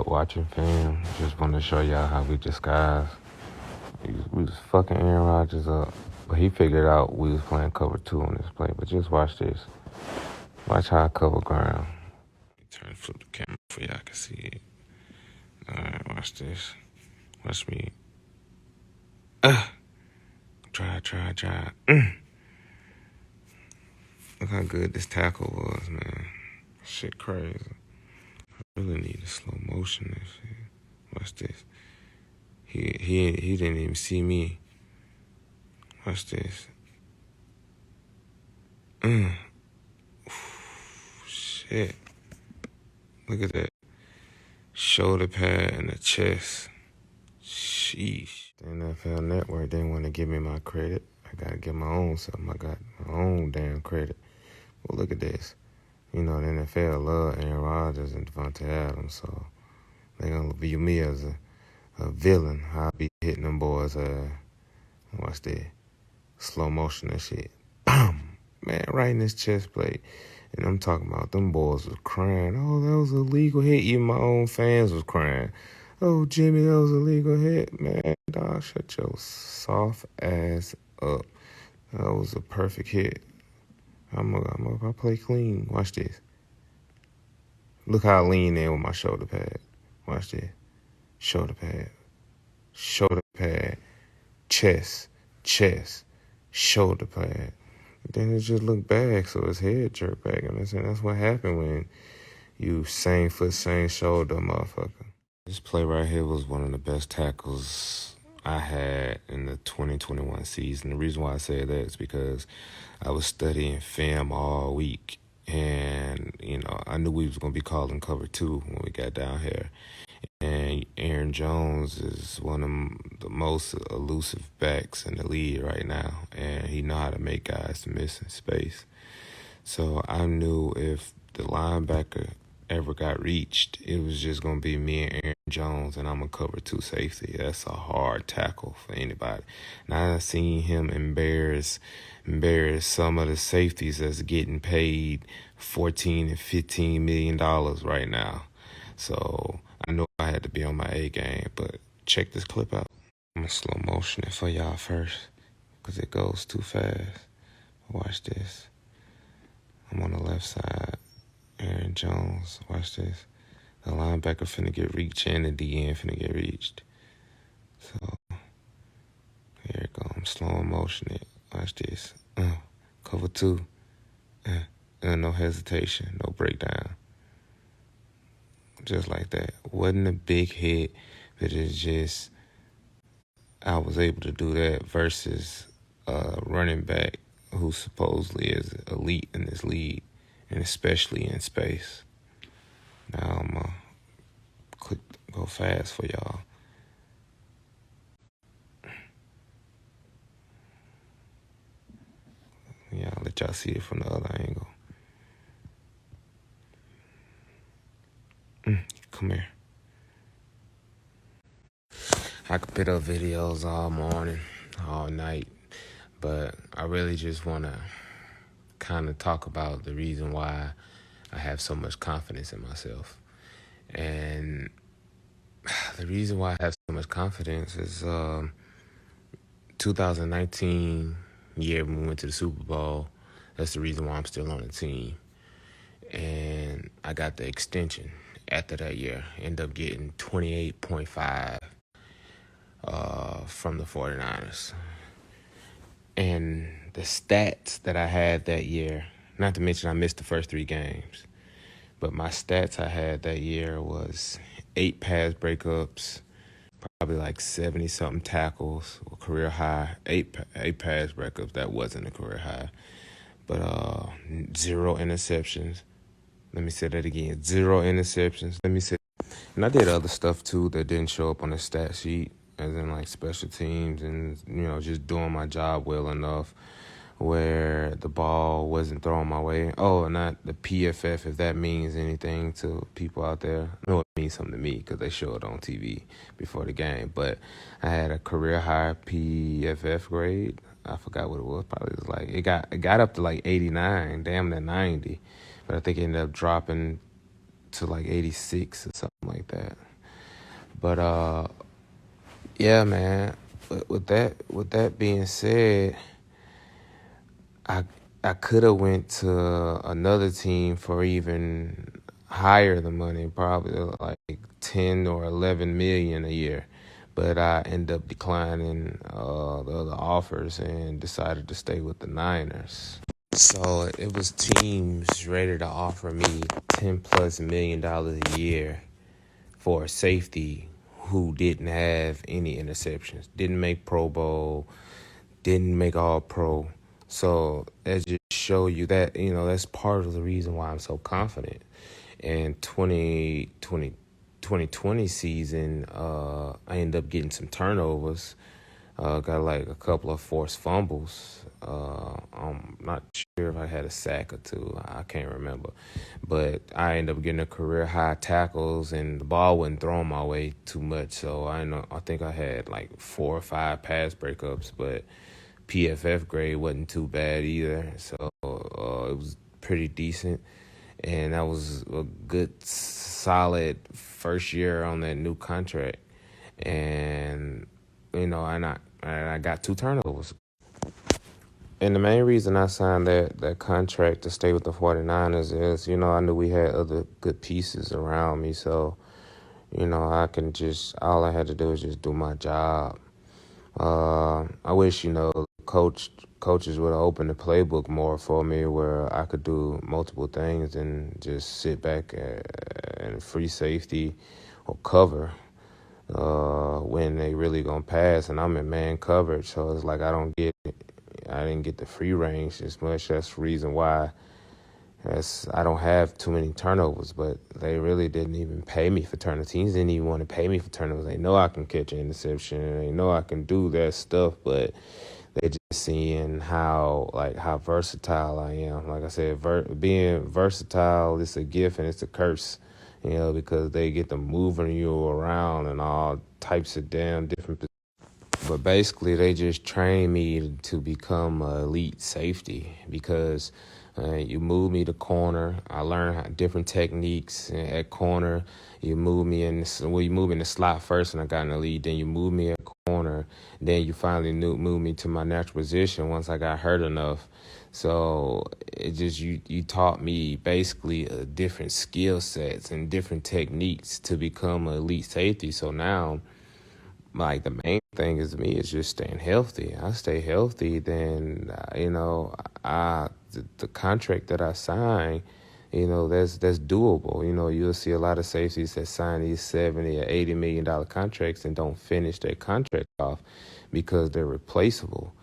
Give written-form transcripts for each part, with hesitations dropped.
up watching film. Just want to show y'all how we disguise. We was fucking Aaron Rodgers up. But he figured out we was playing cover 2 on this play. But just watch this. Watch how I cover ground. Turn flip the camera for y'all can see it. Alright, watch this. Watch me. Try. Look how good this tackle was, man. Shit crazy. I really need a slow motion and shit. Watch this. He didn't even see me. Watch this. Shit. Look at that. Shoulder pad and the chest. Sheesh. The NFL Network didn't want to give me my credit. I gotta get my own something. I got my own damn credit. Well, look at this. You know, the NFL love Aaron Rodgers and Devontae Adams, so they're gonna view me as a villain. I'll be hitting them boys. Watch that. Slow motion and shit. Bam! Man, right in his chest plate. And I'm talking about them boys was crying. Oh, that was a legal hit. Even my own fans was crying. Oh, Jimmy, that was a legal hit. Man, dog, shut your soft ass up. That was a perfect hit. I play clean. Watch this. Look how I lean in with my shoulder pad. Watch this. Shoulder pad. Chest. Shoulder pad. Then it just looked back, so his head jerked back. And that's what happened when you same foot, same shoulder, motherfucker. This play right here was one of the best tackles I had in the 2021 season. The reason why I say that is because I was studying film all week. And, you know, I knew we was going to be calling cover 2 when we got down here. And Aaron Jones is one of the most elusive backs in the league right now. And he know how to make guys miss in space. So I knew if the linebacker ever got reached, it was just going to be me and Aaron Jones, and I'm going to cover 2 safety. That's a hard tackle for anybody. Now I've seen him embarrass some of the safeties that's getting paid $14 and $15 million right now. So I know I had to be on my A game, but check this clip out. I'm going to slow motion it for y'all first because it goes too fast. Watch this. I'm on the left side. Aaron Jones, watch this. The linebacker finna get reached and the DN finna get reached. So, here it go. I'm slow motion it. Watch this. Cover 2. No hesitation, no breakdown. Just like that. Wasn't a big hit, but it's just, I was able to do that versus a running back who supposedly is elite in this league, and especially in space. Now I'm going to go fast for y'all. Yeah, I'll let y'all see it from the other angle. Come here. I could put up videos all morning, all night, but I really just want to kind of talk about the reason why I have so much confidence in myself. And the reason why I have so much confidence is 2019 year when we went to the Super Bowl. That's the reason why I'm still on the team. And I got the extension after that year. Ended up getting 28.5 from the 49ers. And the stats that I had that year, not to mention I missed the first 3 games, but my stats I had that year was 8 pass breakups, probably like 70-something tackles, career high, 8 pass breakups. That wasn't a career high. But 0 interceptions. Let me say that again. 0 interceptions. And I did other stuff too that didn't show up on the stat sheet, as in like special teams and, you know, just doing my job well enough where the ball wasn't thrown my way. Oh, not the PFF, if that means anything to people out there. I know it means something to me because they show it on TV before the game. But I had a career high PFF grade. I forgot what it was. Probably was like it got up to like 89, damn near 90. But I think it ended up dropping to like 86 or something like that. But yeah, man. With that being said, I I could have went to another team for even higher the money, probably like 10 or 11 million a year. But I ended up declining the other offers and decided to stay with the Niners. So it was teams ready to offer me $10+ million a year for a safety who didn't have any interceptions, didn't make Pro Bowl, didn't make All Pro. So that just show you that, that's part of the reason why I'm so confident. And 2020 season, I ended up getting some turnovers. Got like a couple of forced fumbles. I'm not sure if I had a sack or two. I can't remember. But I ended up getting a career high tackles, and the ball wasn't thrown my way too much. So I think I had like 4 or 5 pass breakups, but PFF grade wasn't too bad either. So it was pretty decent. And that was a good, solid first year on that new contract. And I got 2 turnovers. And the main reason I signed that contract to stay with the 49ers is, I knew we had other good pieces around me. So, all I had to do was just do my job. I wish, coaches would have opened the playbook more for me where I could do multiple things and just sit back and free safety or cover when they really gonna pass, and I'm in man coverage, so it's like I didn't get the free range as much. That's the reason why I don't have too many turnovers, but they really didn't even pay me for turnovers. Teams didn't even want to pay me for turnovers. They know I can catch an interception, and they know I can do that stuff, but they just seeing how versatile I am. Like I said, being versatile is a gift and it's a curse, because they get to moving you around and all types of damn different positions. But basically, they just train me to become an elite safety because you move me to corner. I learn different techniques at corner. You move me you move me in the slot first, and I got in the lead. Then you move me at corner. Then you finally move me to my natural position once I got hurt enough. So it just you taught me basically different skill sets and different techniques to become an elite safety. So now, like, the main thing is me is just staying healthy. I stay healthy, then the contract that I sign, that's doable. You'll see a lot of safeties that sign these $70 or $80 million contracts and don't finish their contract off because they're replaceable.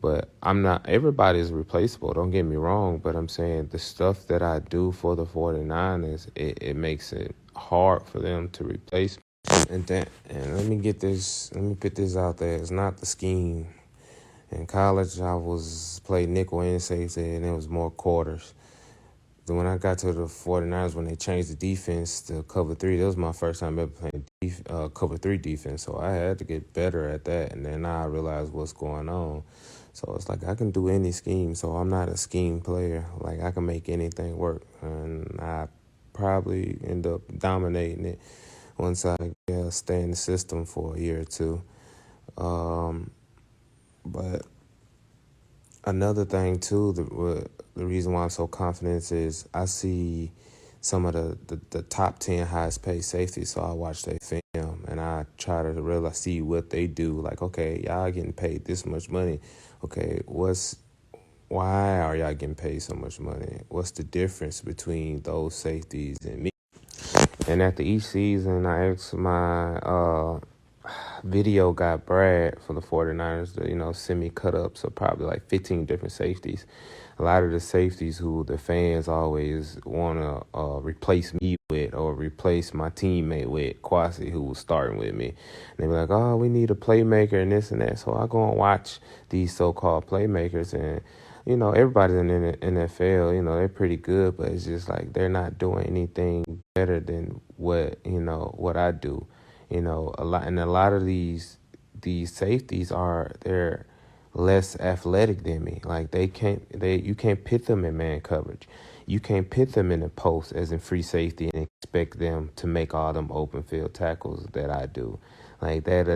But I'm not. Everybody is replaceable. Don't get me wrong. But I'm saying the stuff that I do for the 49ers, it makes it hard for them to replace me. And let me put this out there. It's not the scheme. In college, I was played nickel and safety, and it was more quarters. Then when I got to the 49ers, when they changed the defense to cover three, that was my first time ever playing cover three defense. So I had to get better at that, and then I realized what's going on. So it's like I can do any scheme. So I'm not a scheme player. Like, I can make anything work, and I probably end up dominating it once I stay in the system for a year or two. But another thing too, the reason why I'm so confident is I see some of the top 10 highest paid safeties, so I watch their film and I try to really see what they do. Like, okay, y'all getting paid this much money. Okay, why are y'all getting paid so much money? What's the difference between those safeties and me? And after each season, I asked my video guy, Brad, for the 49ers to, send me cut-ups of probably like 15 different safeties. A lot of the safeties who the fans always want to replace me with or replace my teammate with, Kwasi, who was starting with me. And they be like, oh, we need a playmaker and this and that. So I go and watch these so-called playmakers, and everybody's in the NFL, they're pretty good, but it's just like they're not doing anything better than what I do. A lot of these safeties they're less athletic than me. Like, you can't pit them in man coverage. you can't pit them in the post as in free safety and expect them to make all them open field tackles that I do. Like that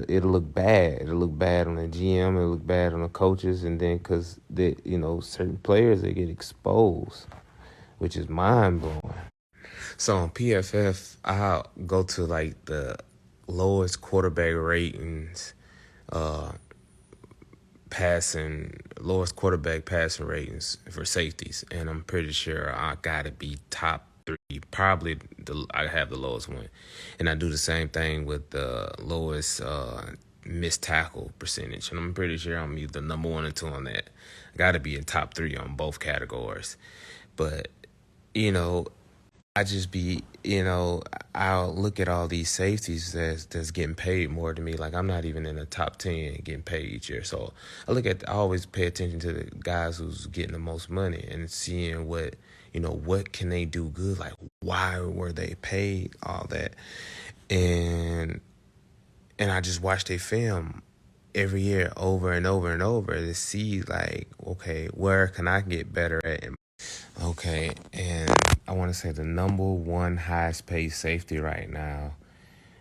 it'll look bad. It'll look bad on the GM. It'll look bad on the coaches, and then because certain players, they get exposed, which is mind blowing. So on PFF, I'll go to like the lowest quarterback ratings, lowest quarterback passing ratings for safeties, and I'm pretty sure I gotta be top 3. Probably I have the lowest one, and I do the same thing with the lowest missed tackle percentage, and I'm pretty sure I'm either number 1 or 2 on that. I gotta be in top 3 on both categories, but I just be, I'll look at all these safeties that's getting paid more than me. Like, I'm not even in the top 10 getting paid each year. So I always pay attention to the guys who's getting the most money and seeing what can they do good? Like, why were they paid all that? And I just watch their film every year over and over and over to see, like, okay, where can I get better at? Okay, and I want to say the number 1 highest paid safety right now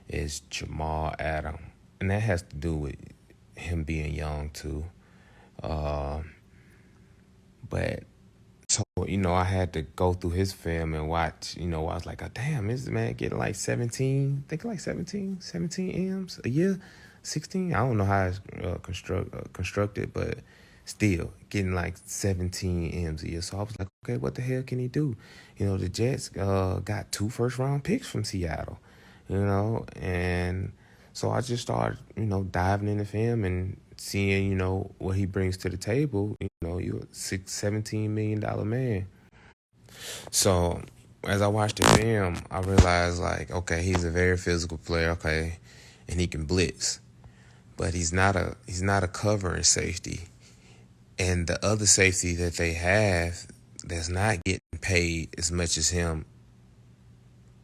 is Jamal Adams. And that has to do with him being young, too. But, so, I had to go through his film and watch, I was like, oh, damn, this man getting like 17 M's a year? 16? I don't know how it's constructed, but still getting like 17 M's a year. So I was like, okay, what the hell can he do? The Jets got 2 first-round picks from Seattle, and so I just started, diving into him and seeing, what he brings to the table. You're a $17 million man. So as I watched the film, I realized, like, okay, he's a very physical player, okay, and he can blitz, but he's not a covering safety. And the other safety that they have that's not getting paid as much as him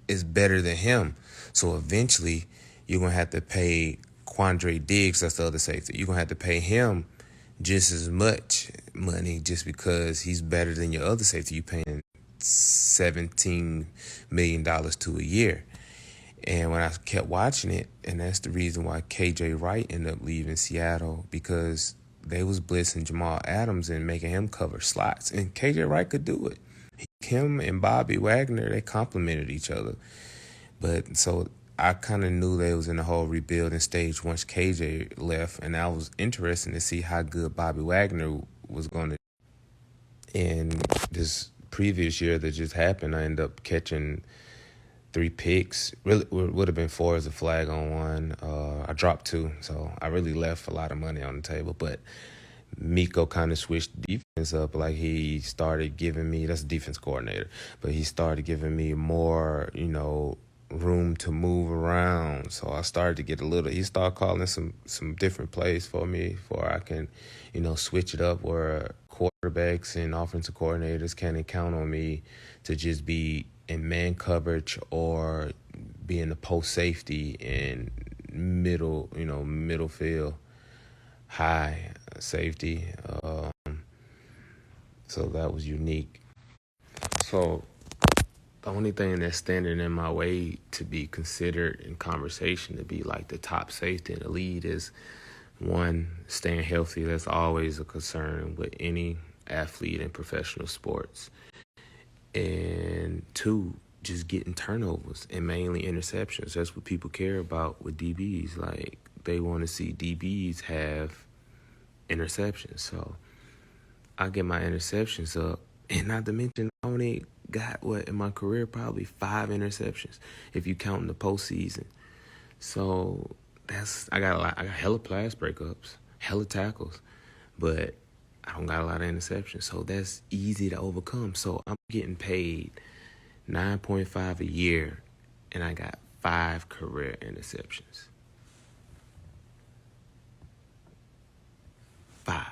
is better than him. So eventually, you're going to have to pay Quandre Diggs, that's the other safety. You're going to have to pay him just as much money just because he's better than your other safety. You're paying $17 million to a year. And when I kept watching it, and that's the reason why KJ Wright ended up leaving Seattle, because they was blitzing Jamal Adams and making him cover slots. And KJ Wright could do it. Him and Bobby Wagner, they complemented each other. But so I kind of knew they was in the whole rebuilding stage once KJ left. And I was interested to see how good Bobby Wagner was going to. In this previous year that just happened, I ended up catching 3 picks. Really would have been 4 as a flag on one. I dropped 2, so I really left a lot of money on the table. But Miko kind of switched defense up. Like, he started giving me, that's a defense coordinator, but he started giving me more, room to move around. So I started to get he started calling some different plays for me before I can, switch it up where quarterbacks and offensive coordinators can count on me to just be in man coverage or be in the post safety and middle field, high safety. So that was unique. So the only thing that's standing in my way to be considered in conversation to be like the top safety in the league is, 1, staying healthy. That's always a concern with any athlete in professional sports. And 2, just getting turnovers and mainly interceptions. That's what people care about with DBs. Like, they want to see DBs have interceptions. So I get my interceptions up, and not to mention I only got in my career probably 5 interceptions if you count in the postseason. So I got hella pass breakups, hella tackles, but I don't got a lot of interceptions. So that's easy to overcome. So I'm getting paid $9.5 a year, and I got 5 career interceptions. 5.